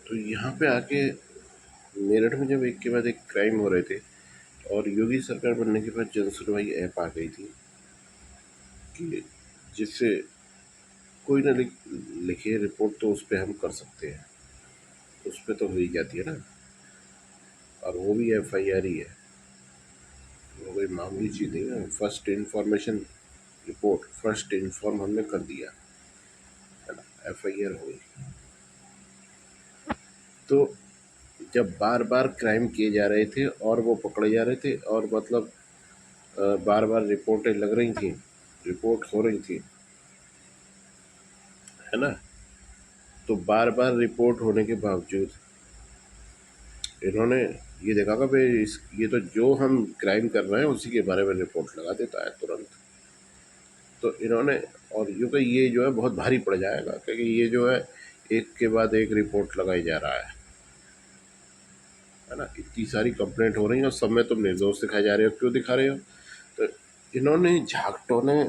तो यहाँ पे आके मेरठ में जब एक के बाद एक क्राइम हो रहे थे और योगी सरकार बनने के बाद जन सुनवाई ऐप आ गई थी कि जिससे कोई ना लिखे रिपोर्ट तो उस पर हम कर सकते हैं, उस पर तो हो ही जाती है ना, और वो भी FIR ही है, वो कोई मामूली चीज़ नहीं है। First information report, first inform हमने कर दिया है ना, FIR हो गई। तो जब बार बार क्राइम किए जा रहे थे और वो पकड़े जा रहे थे और मतलब बार बार रिपोर्टें लग रही थी, रिपोर्ट हो रही थी, है ना, तो बार बार रिपोर्ट होने के बावजूद इन्होंने ये देखा कि भाई ये तो जो हम क्राइम कर रहे हैं उसी के बारे में रिपोर्ट लगा देता है तुरंत। तो इन्होंने, और क्योंकि ये जो है बहुत भारी पड़ जाएगा, क्योंकि ये जो है एक के बाद एक रिपोर्ट लगाई जा रहा है ना, इतनी सारी कंप्लेंट हो रही है और सब में तुम निर्दोष दिखाए जा रहे हो, क्यों दिखा रहे हो? तो इन्होंने झाकटों ने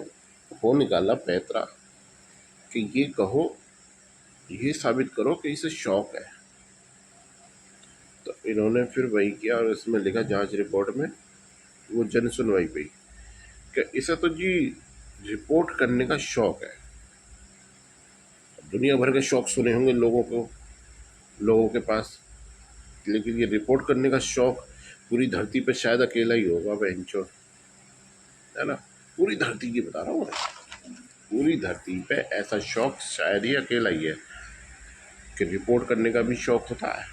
वो निकाला पैतरा कि ये कहो, ये साबित करो कि इसे शौक है। तो इन्होंने फिर वही किया और इसमें लिखा जांच रिपोर्ट में, वो जन सुनवाई पे कि इसे तो जी रिपोर्ट करने का शौक है। दुनिया भर के शौक सुने होंगे लोगों के पास, लेकिन ये रिपोर्ट करने का शौक पूरी धरती पे शायद अकेला ही होगा बहनचोद, है ना। पूरी धरती की बता रहा हूँ, पूरी धरती पे ऐसा शौक शायद ही अकेला ही है कि रिपोर्ट करने का भी शौक होता है।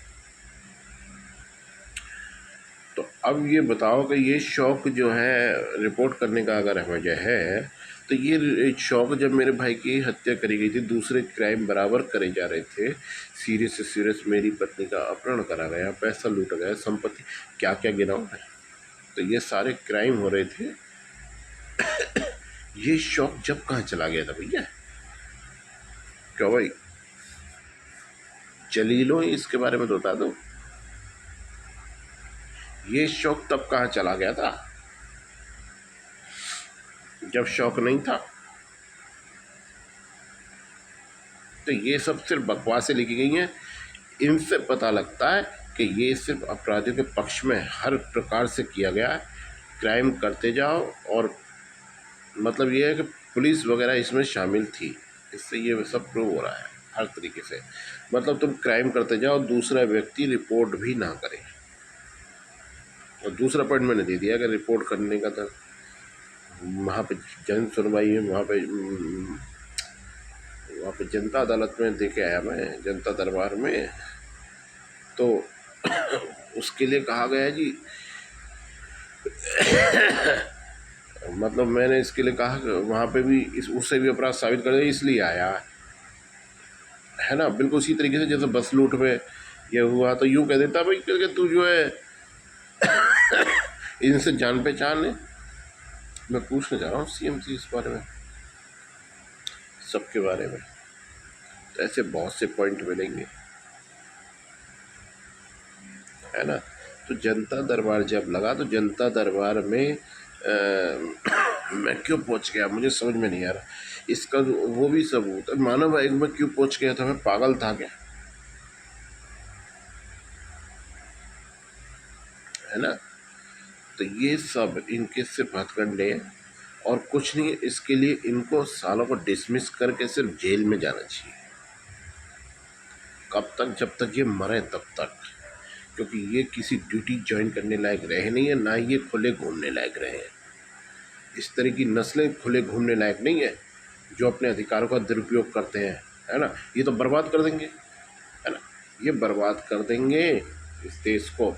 तो अब ये बताओ कि ये शौक जो है रिपोर्ट करने का अगर वजह है, तो ये शौक जब मेरे भाई की हत्या करी गई थी, दूसरे क्राइम बराबर करे जा रहे थे, सीरियस से सीरियस मेरी पत्नी का अपहरण करा गया, पैसा लूटा गया, संपत्ति क्या क्या गिनाओ है, तो ये सारे क्राइम हो रहे थे। ये शौक जब कहाँ चला गया था भैया? क्या भाई जलीलो इसके बारे में तो बता दो, ये शौक तब कहाँ चला गया था जब शौक नहीं था? तो ये सब सिर्फ बकवासें लिखी गई हैं। इनसे पता लगता है कि ये सिर्फ अपराधियों के पक्ष में हर प्रकार से किया गया है। क्राइम करते जाओ और मतलब ये है कि पुलिस वगैरह इसमें शामिल थी, इससे ये सब प्रूव हो रहा है हर तरीके से। मतलब तुम क्राइम करते जाओ, दूसरा व्यक्ति रिपोर्ट भी ना करे। और दूसरा पॉइंट मैंने दे दिया कि रिपोर्ट करने का था, वहाँ पे जन सुनवाई है, वहाँ पे जनता अदालत में देके आया मैं, जनता दरबार में। तो उसके लिए कहा गया जी, मतलब मैंने इसके लिए कहा कि वहाँ पे भी उससे भी अपराध साबित कर दे, इसलिए आया है ना। बिल्कुल उसी तरीके से जैसे बस लूट में ये हुआ, तो यूँ कह देता भाई कि तू जो है इनसे जान पहचान है। मैं पूछना चाह रहा हूँ CM से इस बारे में, सबके बारे में। तो ऐसे बहुत से पॉइंट मिलेंगे, है ना। तो जनता दरबार जब लगा, तो जनता दरबार में मैं क्यों पहुंच गया मुझे समझ में नहीं आ रहा। इसका वो भी सबूत मानव आयोग में क्यों पहुंच गया था, मैं पागल था क्या, है ना। तो ये सब इनके सिर्फ हथकंडे हैं और कुछ नहीं। इसके लिए इनको सालों को डिसमिस करके सिर्फ जेल में जाना चाहिए। कब तक? जब तक ये मरे तब तक, क्योंकि ये किसी ड्यूटी ज्वाइन करने लायक रहे नहीं है, ना ये खुले घूमने लायक रहे हैं। इस तरह की नस्लें खुले घूमने लायक नहीं है जो अपने अधिकारों का दुरुपयोग करते हैं, है ना। ये तो बर्बाद कर देंगे, है ना, ये बर्बाद कर देंगे इस देश को।